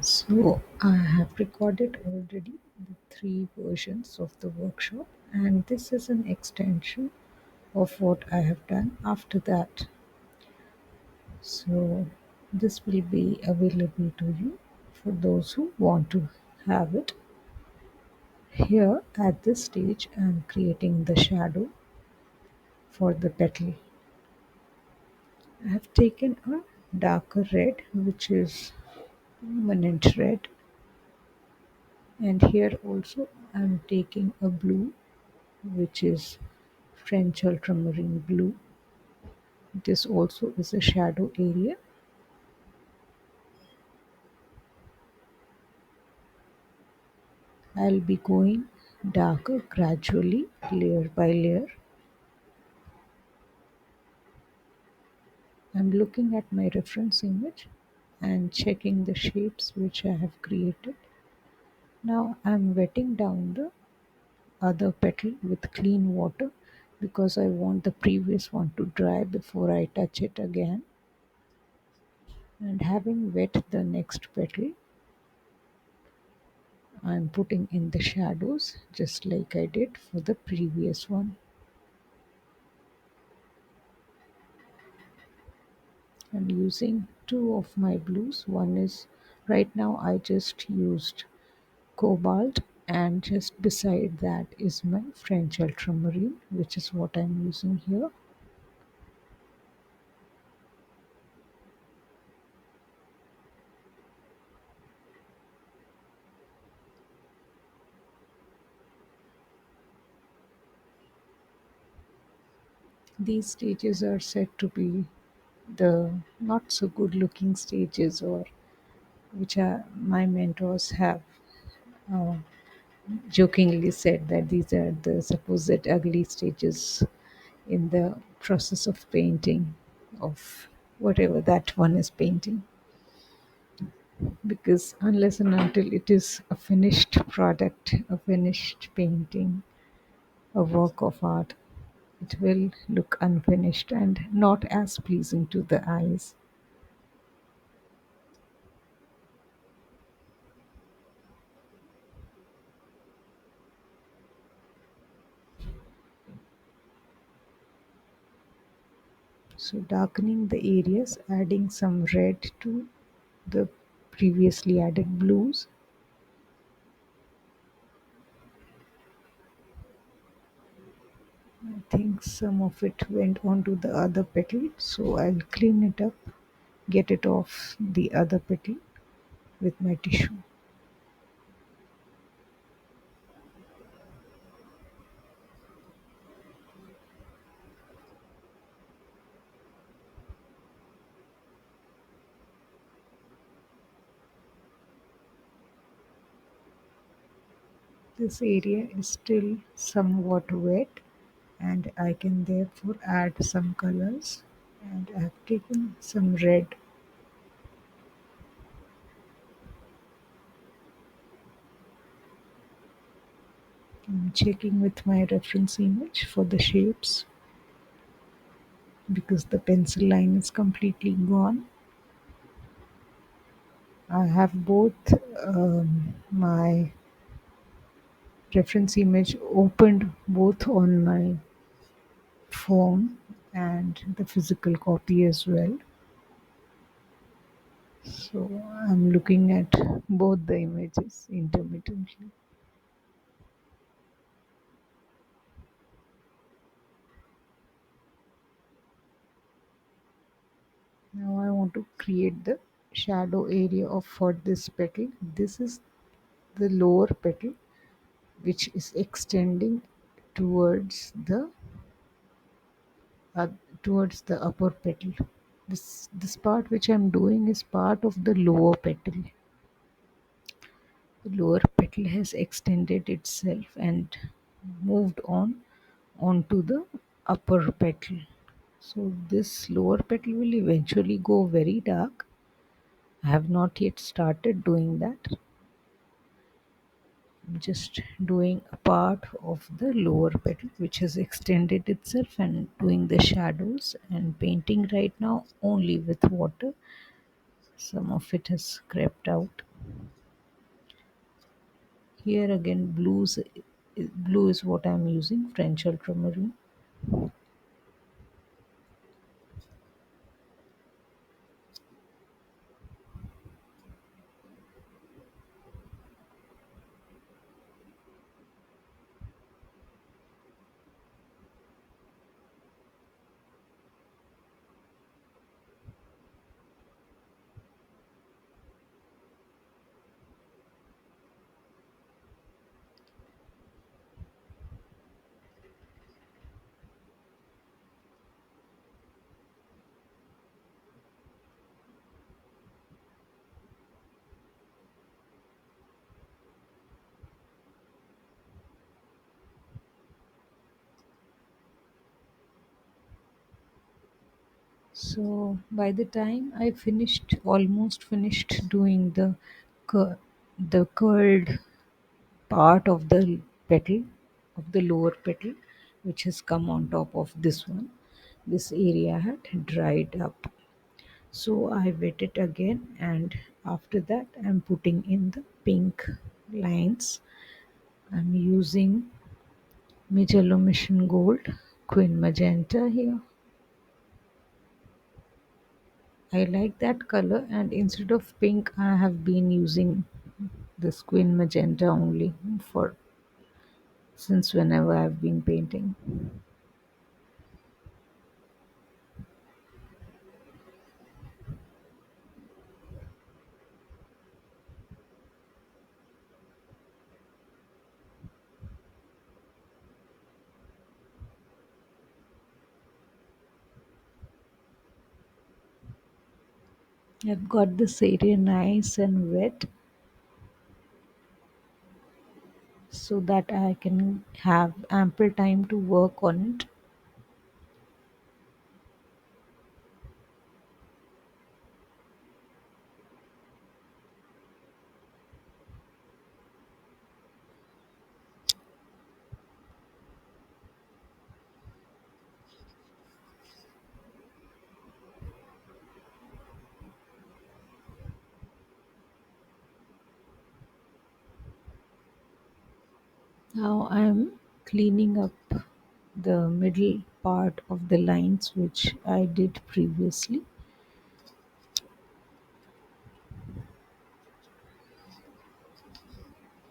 So I have recorded already the three versions of the workshop, and this is an extension of what I have done after that. So this will be available to you for those who want to have it. Here at this stage I am creating the shadow for the petal. I have taken a darker red, which is permanent red, and here also I am taking a blue, which is French ultramarine blue. This also is a shadow area. I'll be going darker gradually, layer by layer. I'm looking at my reference image and checking the shapes which I have created. Now I'm wetting down the other petal with clean water because I want the previous one to dry before I touch it again. And having wet the next petal, I'm putting in the shadows just like I did for the previous one. I'm using two of my blues. One is right now I just used cobalt, and just beside that is my French ultramarine, which is what I'm using here. These stages are said to be the not so good looking stages, or which my mentors have uh, jokingly said that these are the supposed ugly stages in the process of painting, of whatever that one is painting, because unless and until it is a finished product, a finished painting, a work of art, it will look unfinished and not as pleasing to the eyes. So darkening the areas, adding some red to the previously added blues. I think some of it went onto the other petal, so I'll clean it up, get it off the other petal with my tissue. This area is still somewhat wet, and I can therefore add some colors. And I have taken some red. I'm checking with my reference image for the shapes because the pencil line is completely gone. I have both my reference image opened both on my phone and the physical copy as well. So I'm looking at both the images intermittently. Now I want to create the shadow area of for this petal. This is the lower petal which is extending towards the uh, towards the upper petal. This part which I'm doing is part of the lower petal. The lower petal has extended itself and moved on onto the upper petal. So this lower petal will eventually go very dark. I have not yet started doing that. I'm just doing a part of the lower petal which has extended itself and doing the shadows and painting right now only with water. Some of it has crept out. Here again, blue is what I'm using, French ultramarine. So by the time I almost finished doing the curled part of the petal, of the lower petal, which has come on top of this one, this area had dried up. So I wet it again, and after that I'm putting in the pink lines. I'm using Mijello Mission Gold, Queen Magenta here. I like that color, and instead of pink I have been using this Queen Magenta only for since whenever I've been painting. I've got this area nice and wet so that I can have ample time to work on it. Now I'm cleaning up the middle part of the lines which I did previously.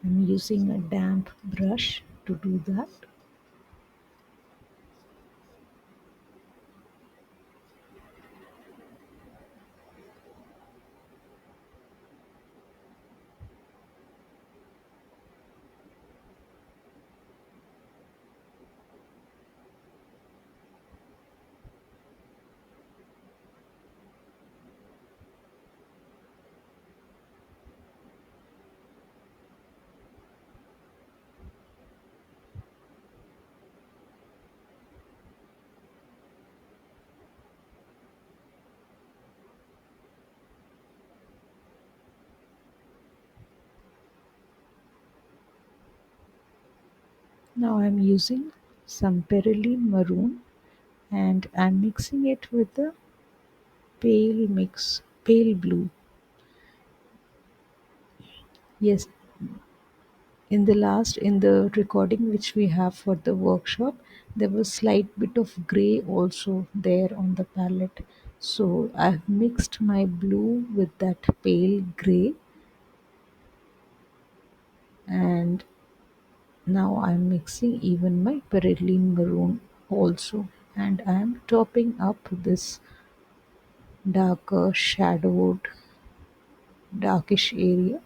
I'm using a damp brush to do that. Now I'm using some Perylene maroon and I'm mixing it with the pale blue. Yes, in the recording which we have for the workshop, there was slight bit of gray also there on the palette. So I've mixed my blue with that pale gray, and now I'm mixing even my Perylene maroon also, and I'm topping up this darker shadowed darkish area.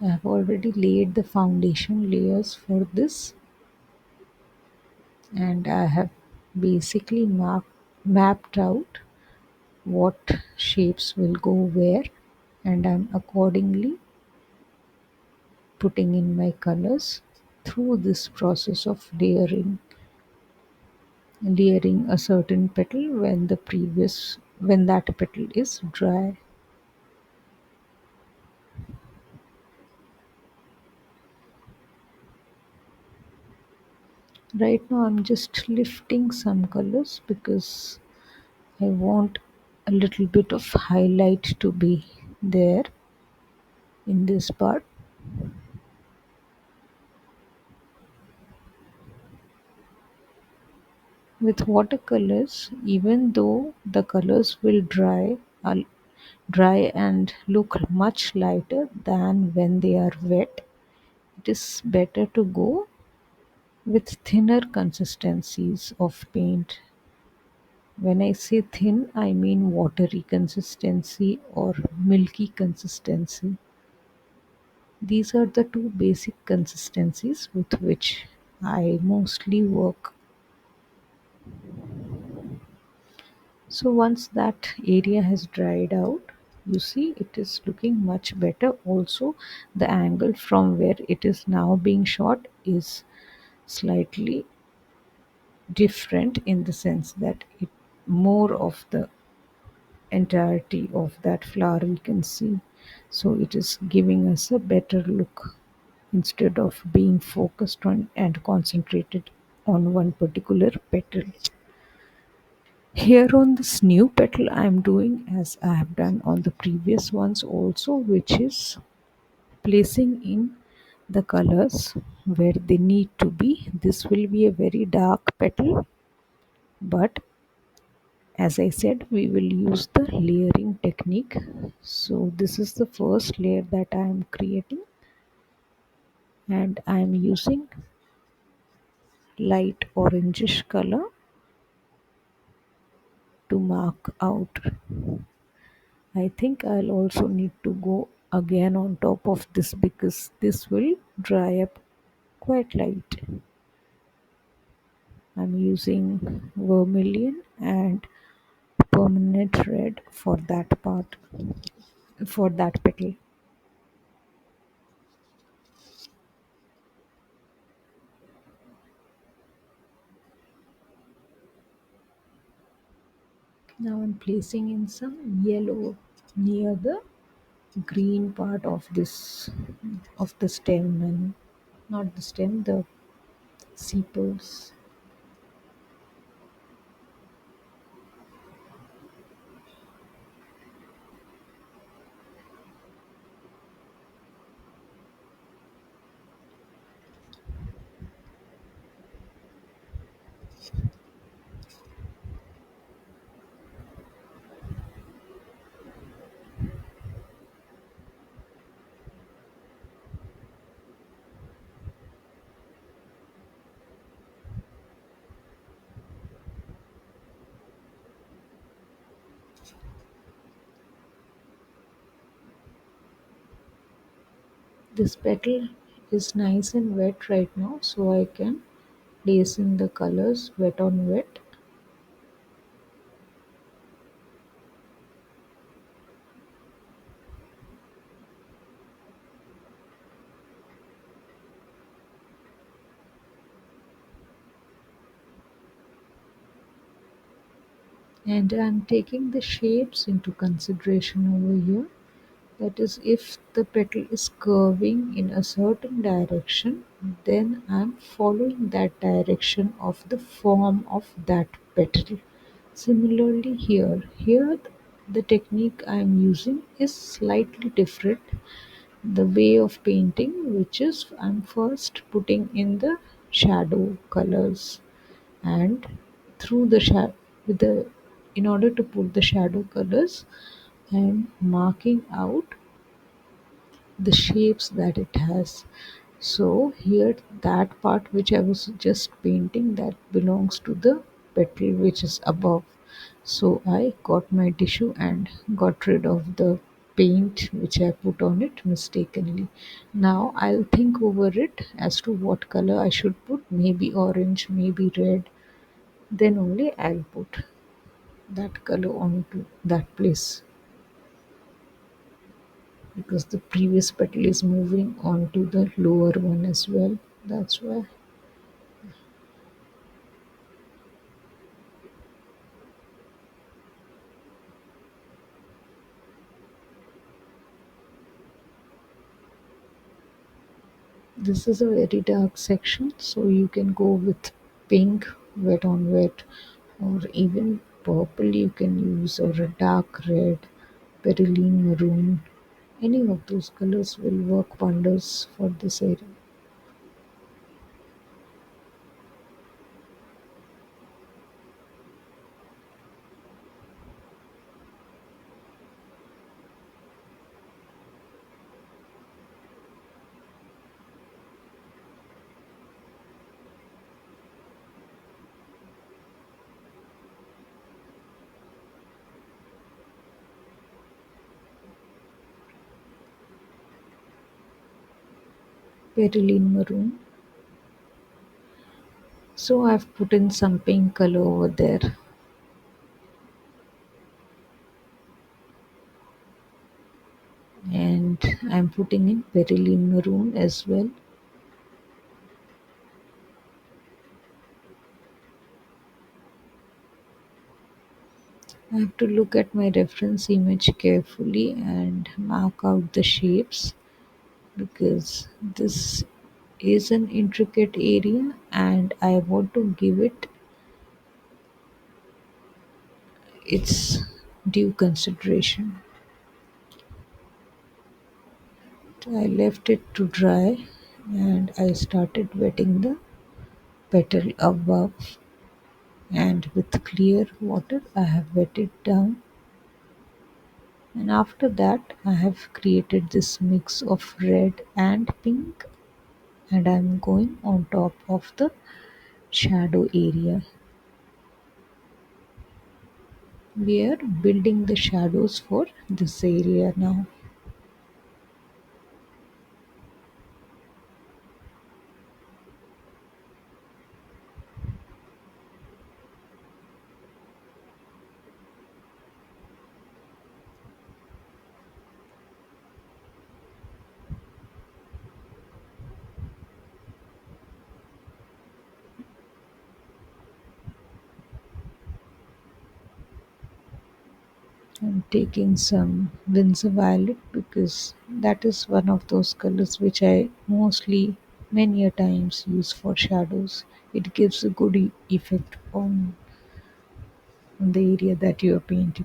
I have already laid the foundation layers for this, and I have basically mapped out what shapes will go where, and I'm accordingly putting in my colors through this process of layering a certain petal when that petal is dry. Right now I'm just lifting some colors because I want a little bit of highlight to be there in this part. With watercolors, even though the colors will dry and look much lighter than when they are wet, it is better to go with thinner consistencies of paint. When I say thin, I mean watery consistency or milky consistency. These are the two basic consistencies with which I mostly work. So once that area has dried out, you see it is looking much better. Also, the angle from where it is now being shot is slightly different in the sense that it more of the entirety of that flower we can see. So it is giving us a better look instead of being focused on and concentrated on one particular petal. Here on this new petal I am doing as I have done on the previous ones also, which is placing in the colors where they need to be. This will be a very dark petal, but as I said, we will use the layering technique. So this is the first layer that I am creating, and I am using light orangish color to mark out. I think I'll also need to go again on top of this because this will dry up quite light. I'm using vermilion and permanent red for that part, for that petal. Now I'm placing in some yellow near the green part of the stem, and not the stem, the sepals. This petal is nice and wet right now, so I can place in the colors wet on wet. And I'm taking the shapes into consideration over here. That is, if the petal is curving in a certain direction, then I'm following that direction of the form of that petal. Similarly, here the technique I'm using is slightly different. The way of painting, which is I'm first putting in the shadow colors, and through the shadow with the in order to put the shadow colors, I'm marking out the shapes that it has. So here that part which I was just painting, that belongs to the petal which is above. So I got my tissue and got rid of the paint which I put on it mistakenly. Now I'll think over it as to what color I should put, maybe orange, maybe red. Then only I'll put that color onto that place, because the previous petal is moving on to the lower one as well. That's why. This is a very dark section, so you can go with pink, wet on wet, or even purple you can use, or a dark red, beryllium maroon. Any of those colors will work wonders for this area. Beryllium maroon. So I've put in some pink color over there, and I'm putting in beryllium maroon as well. I have to look at my reference image carefully and mark out the shapes, because this is an intricate area and I want to give it its due consideration. I left it to dry and I started wetting the petal above, and with clear water I have wet it down, and after that I have created this mix of red and pink, and I'm going on top of the shadow area. We are building the shadows for this area now. I'm taking some Windsor Violet because that is one of those colors which I mostly many a times use for shadows. It gives a good effect on the area that you are painting.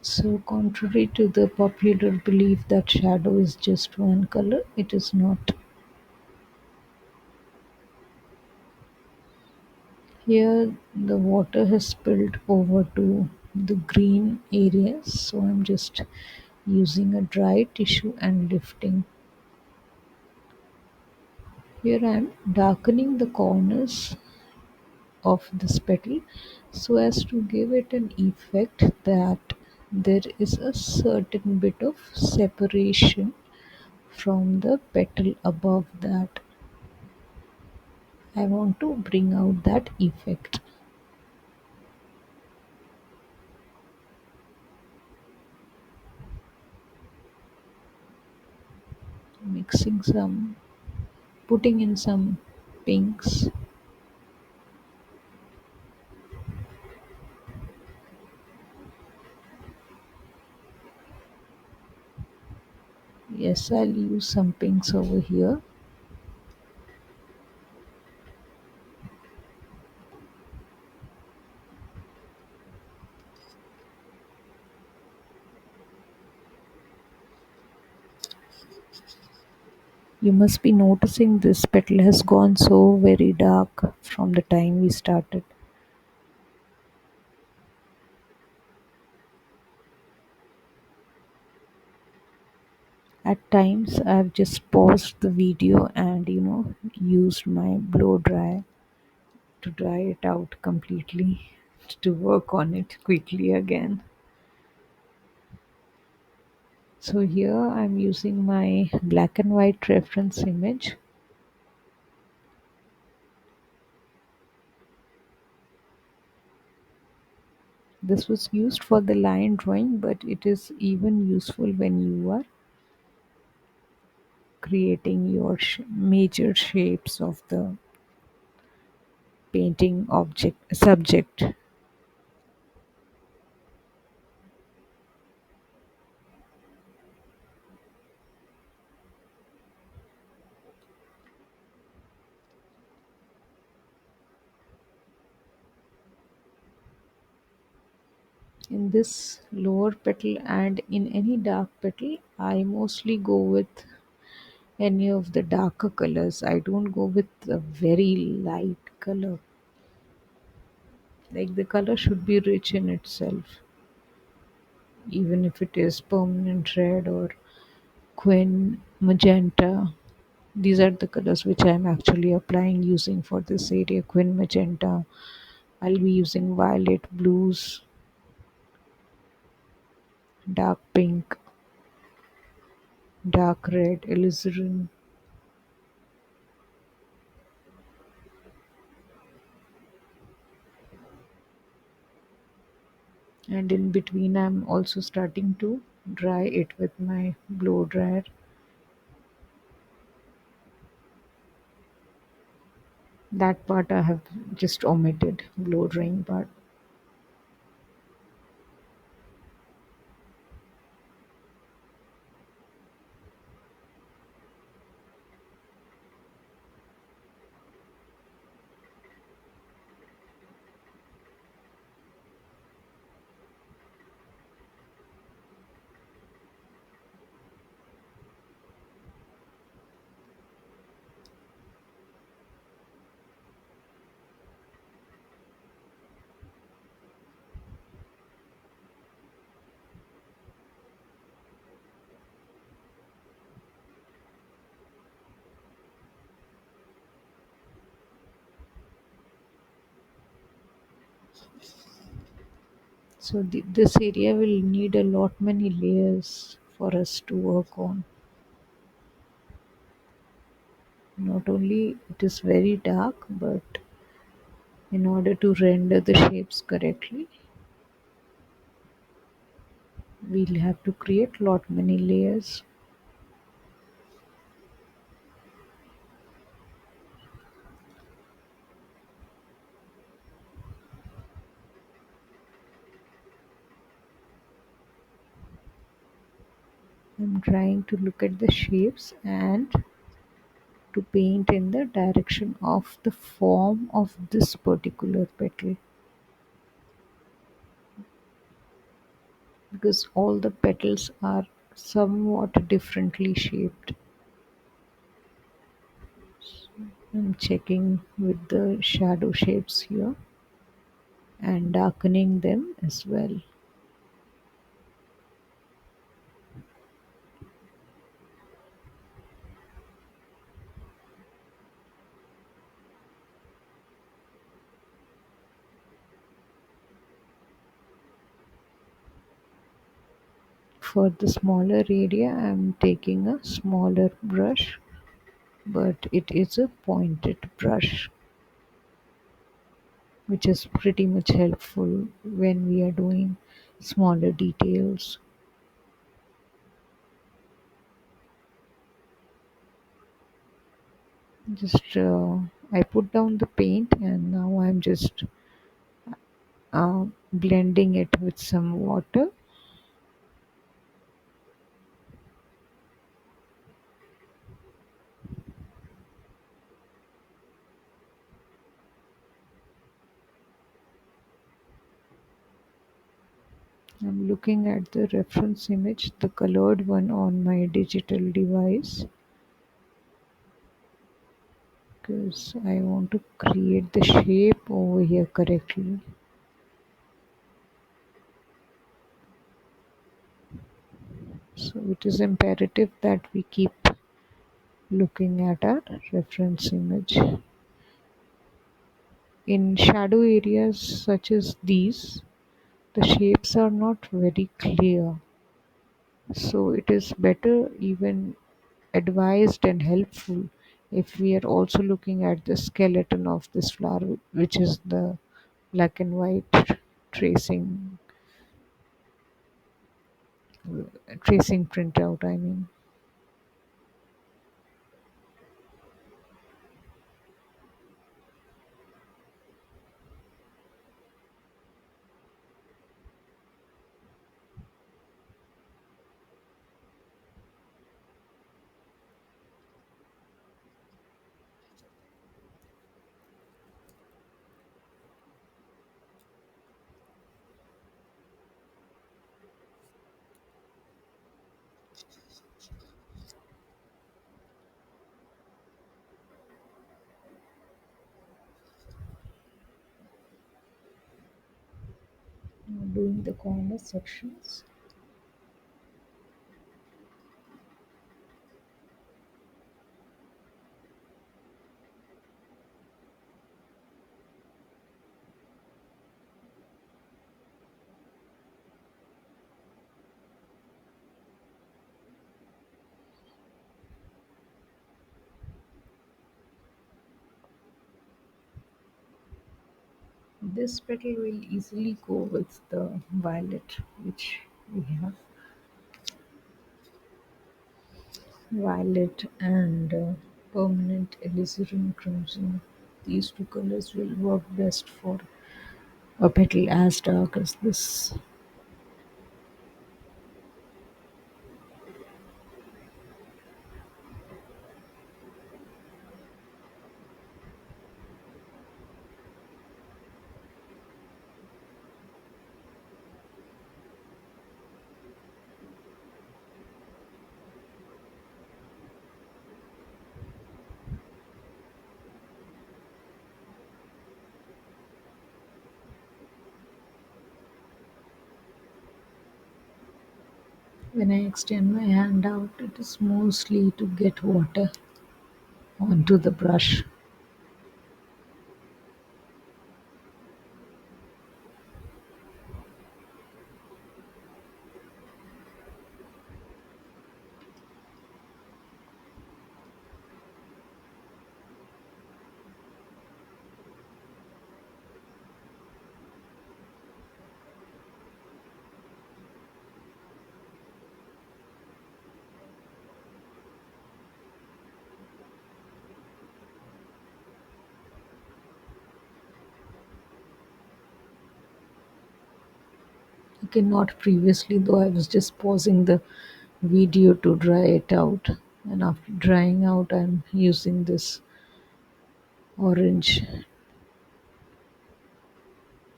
So, contrary to the popular belief that shadow is just one color, it is not. Here, the water has spilled over to the green areas, so I'm just using a dry tissue and lifting. Here, I'm darkening the corners of this petal so as to give it an effect that there is a certain bit of separation from the petal above that. I want to bring out that effect. Mixing some, putting in some pinks. Yes, I'll use some pinks over here. You must be noticing this petal has gone so very dark from the time we started. At times, I've just paused the video and used my blow dry to dry it out completely, to work on it quickly again. So here I'm using my black and white reference image. This was used for the line drawing, but it is even useful when you are creating your major shapes of the painting object subject. In this lower petal and in any dark petal, I mostly go with any of the darker colors. I don't go with a very light color. Like the color should be rich in itself, even if it is permanent red or quin magenta. These are the colors which I am actually applying using for this area. Quin magenta. I'll be using violet blues, dark pink, dark red, alizarin, and in between I'm also starting to dry it with my blow dryer. That part I have just omitted, blow drying part. So this area will need a lot many layers for us to work on. Not only it is very dark, but in order to render the shapes correctly, we'll have to create lot many layers. I'm trying to look at the shapes and to paint in the direction of the form of this particular petal, because all the petals are somewhat differently shaped. I'm checking with the shadow shapes here and darkening them as well. For the smaller area, I'm taking a smaller brush, but it is a pointed brush, which is pretty much helpful when we are doing smaller details. Just I put down the paint and now I'm just blending it with some water. I'm looking at the reference image, the colored one on my digital device, because I want to create the shape over here correctly. So it is imperative that we keep looking at our reference image. In shadow areas such as these, the shapes are not very clear. So it is better, even advised and helpful, if we are also looking at the skeleton of this flower, which is the black and white tracing tracing printout, I mean. doing the corner sections. This petal will easily go with the violet which we have. Violet and permanent alizarin crimson. These two colors will work best for a petal as dark as this. When I extend my hand out, it is mostly to get water onto the brush. Okay, not previously though, I was just pausing the video to dry it out. And after drying out, I'm using this orange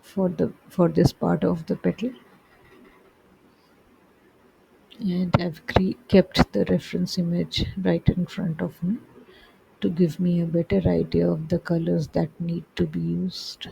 for this part of the petal, and I've kept the reference image right in front of me to give me a better idea of the colors that need to be used.